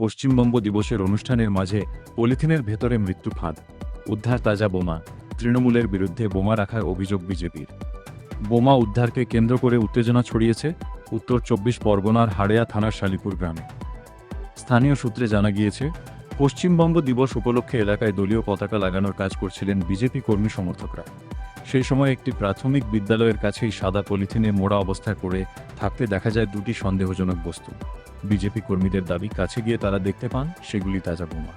পশ্চিমবঙ্গ দিবসের অনুষ্ঠানের মাঝে পলিথিনের ভেতরে মৃত্যু ফাঁদ, উদ্ধার তাজা বোমা, তৃণমূলের বিরুদ্ধে বোমা রাখার অভিযোগ বিজেপির। বোমা উদ্ধারকে কেন্দ্র করে উত্তেজনা ছড়িয়েছে উত্তর 24 পরগনার হাড়েয়া থানার শালিপুর গ্রামে। স্থানীয় সূত্রে জানা গিয়েছে, পশ্চিমবঙ্গ দিবস উপলক্ষে এলাকায় দলীয় পতাকা লাগানোর কাজ করছিলেন বিজেপি কর্মী সমর্থকরা। সেই সময় একটি প্রাথমিক বিদ্যালয়ের কাছেই সাদা পলিথিনে মোড়া অবস্থায় পড়ে থাকতে দেখা যায় দুটি সন্দেহজনক বস্তু। বিজেপি কর্মীদের দাবি, কাছে গিয়ে তারা দেখতে পান সেগুলি তাজা বোমা।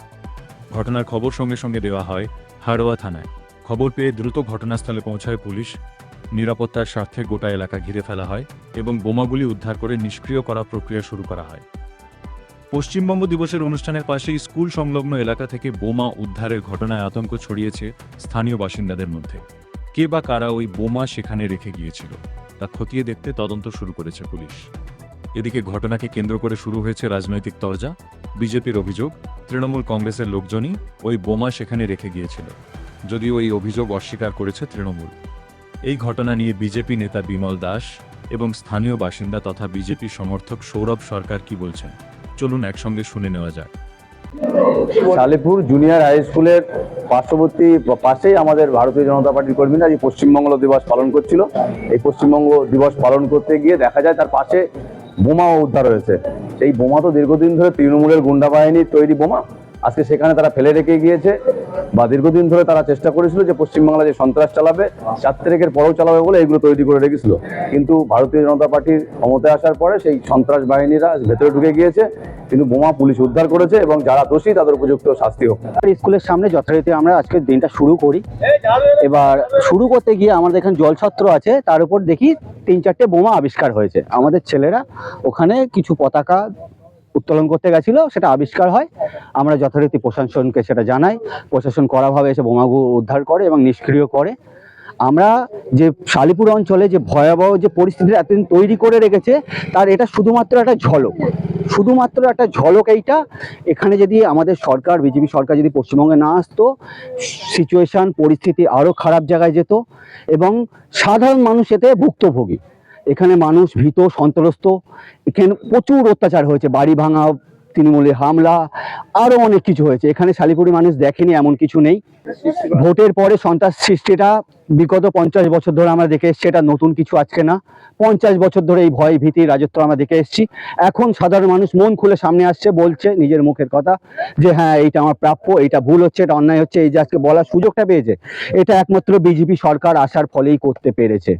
ঘটনার খবর সঙ্গে সঙ্গে দেওয়া হয় হাড়োয়া থানায়। খবর পেয়ে দ্রুত ঘটনাস্থলে পৌঁছায় পুলিশ। নিরাপত্তার স্বার্থে গোটা এলাকা ঘিরে ফেলা হয় এবং বোমাগুলি উদ্ধার করে নিষ্ক্রিয় করার প্রক্রিয়া শুরু করা হয়। পশ্চিমবঙ্গ দিবসের অনুষ্ঠানের পাশেই স্কুল সংলগ্ন এলাকা থেকে বোমা উদ্ধারের ঘটনায় আতঙ্ক ছড়িয়েছে স্থানীয় বাসিন্দাদের মধ্যে। কে বা কারা ওই বোমা সেখানে রেখে গিয়েছিল তা খতিয়ে দেখতে তদন্ত শুরু করেছে পুলিশ। এদিকে ঘটনাকে কেন্দ্র করে শুরু হয়েছে রাজনৈতিক তরজা। বিজেপির অভিযোগ, তৃণমূল কংগ্রেসের লোকজনই ওই বোমা সেখানে রেখে গিয়েছিল, যদিও এই অভিযোগ অস্বীকার করেছে তৃণমূল। এই ঘটনা নিয়ে বিজেপি নেতা বিমল দাস এবং স্থানীয় বাসিন্দা তথা বিজেপি সমর্থক সৌরভ সরকার কি বলছেন, চলুন একসঙ্গে শুনে নেওয়া যাক। শালিপুর জুনিয়র হাই স্কুলের পাশেই আমাদের ভারতীয় জনতা পার্টির কর্মীরা এই পশ্চিমবঙ্গ দিবস পালন করছিল। এই পশ্চিমবঙ্গ দিবস পালন করতে গিয়ে দেখা যায় তার পাশে বোমাও উদ্ধার হয়েছে। সেই বোমা তো দীর্ঘদিন ধরে তৃণমূলের গুন্ডা বাহিনীর তৈরি বোমা। আজকে সেখানে তারা ফেলে রেখে গিয়েছে, বা দীর্ঘদিন ধরে তারা চেষ্টা করেছিল যে পশ্চিমবাংলা যে সন্ত্রাস চালাবে 4 তারিখের পরেও চালাবে বলে এগুলো তৈরি করে রেখেছিল। কিন্তু ভারতীয় জনতা পার্টির ক্ষমতায় আসার পরে সেই সন্ত্রাস বাহিনীরা ভেতরে ঢুকে গিয়েছে, কিন্তু বোমা পুলিশ উদ্ধার করেছে এবং যারা দোষী তাদের উপযুক্ত শাস্তি হোক। স্কুলের সামনে যথারীতি আমরা আজকের দিনটা শুরু করি। এবার শুরু করতে গিয়ে আমাদের এখানে জলছত্র আছে, তার উপর দেখি 3-4টে বোমা আবিষ্কার হয়েছে। আমাদের ছেলেরা ওখানে কিছু পতাকা উত্তোলন করতে গেছিল, সেটা আবিষ্কার হয়। আমরা যথারীতি প্রশাসনকে সেটা জানাই, প্রশাসন কড়াভাবে এসে বোমাগুলো উদ্ধার করে এবং নিষ্ক্রিয় করে। আমরা যে শালিপুর অঞ্চলে যে ভয়াবহ যে পরিস্থিতি এতদিন তৈরি করে রেখেছে, তার এটা শুধুমাত্র একটা ঝলক, শুধুমাত্র একটা ঝলক। এইটা এখানে যদি আমাদের সরকার, বিজেপি সরকার যদি পশ্চিমবঙ্গে না আসতো, সিচুয়েশন পরিস্থিতি আরও খারাপ জায়গায় যেত এবং সাধারণ মানুষ এতে ভুক্তভোগী। এখানে মানুষ ভীত, সন্ত্রস্ত। এখানে প্রচুর অত্যাচার হয়েছে, বাড়ি ভাঙা, তৃণমূলের হামলা, আরও অনেক কিছু হয়েছে। এখানে শালিপুরি মানুষ দেখেনি এমন কিছু নেই। ভোটের পরে সন্ত্রাস সৃষ্টিটা বিগত 50 বছর ধরে আমরা দেখে এসছি, এটা নতুন কিছু আজকে না। 50 বছর ধরে এই ভয় ভীতির রাজত্ব আমরা দেখে এসছি। এখন সাধারণ মানুষ মন খুলে সামনে আসছে, বলছে নিজের মুখের কথা যে হ্যাঁ এইটা আমার প্রাপ্য, এইটা ভুল হচ্ছে, এটা অন্যায় হচ্ছে। এই যে আজকে বলার সুযোগটা পেয়েছে, এটা একমাত্র বিজেপি সরকার আসার ফলেই করতে পেরেছে।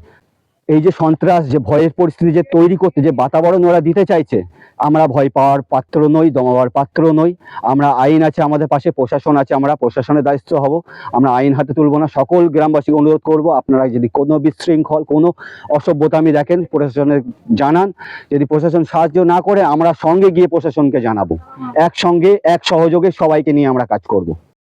এই যে সন্ত্রাস, যে ভয়ের পরিস্থিতি যে তৈরি করতে, যে বাতাবরণ ওরা দিতে চাইছে, আমরা ভয় পাওয়ার পাত্র নই, দমাবার পাত্র নই। আমরা আইন আছে আমাদের পাশে, প্রশাসন আছে, আমরা প্রশাসনের দায়িত্ব হব। আমরা আইন হাতে তুলব না। সকল গ্রামবাসীকে অনুরোধ করব, আপনারা যদি কোনো বিশৃঙ্খল, কোনো অসভ্যতামি দেখেন, প্রশাসনের জানান। যদি প্রশাসন সাহায্য না করে, আমরা সঙ্গে গিয়ে প্রশাসনকে জানাবো। একসঙ্গে, এক সহযোগে সবাইকে নিয়ে আমরা কাজ করব।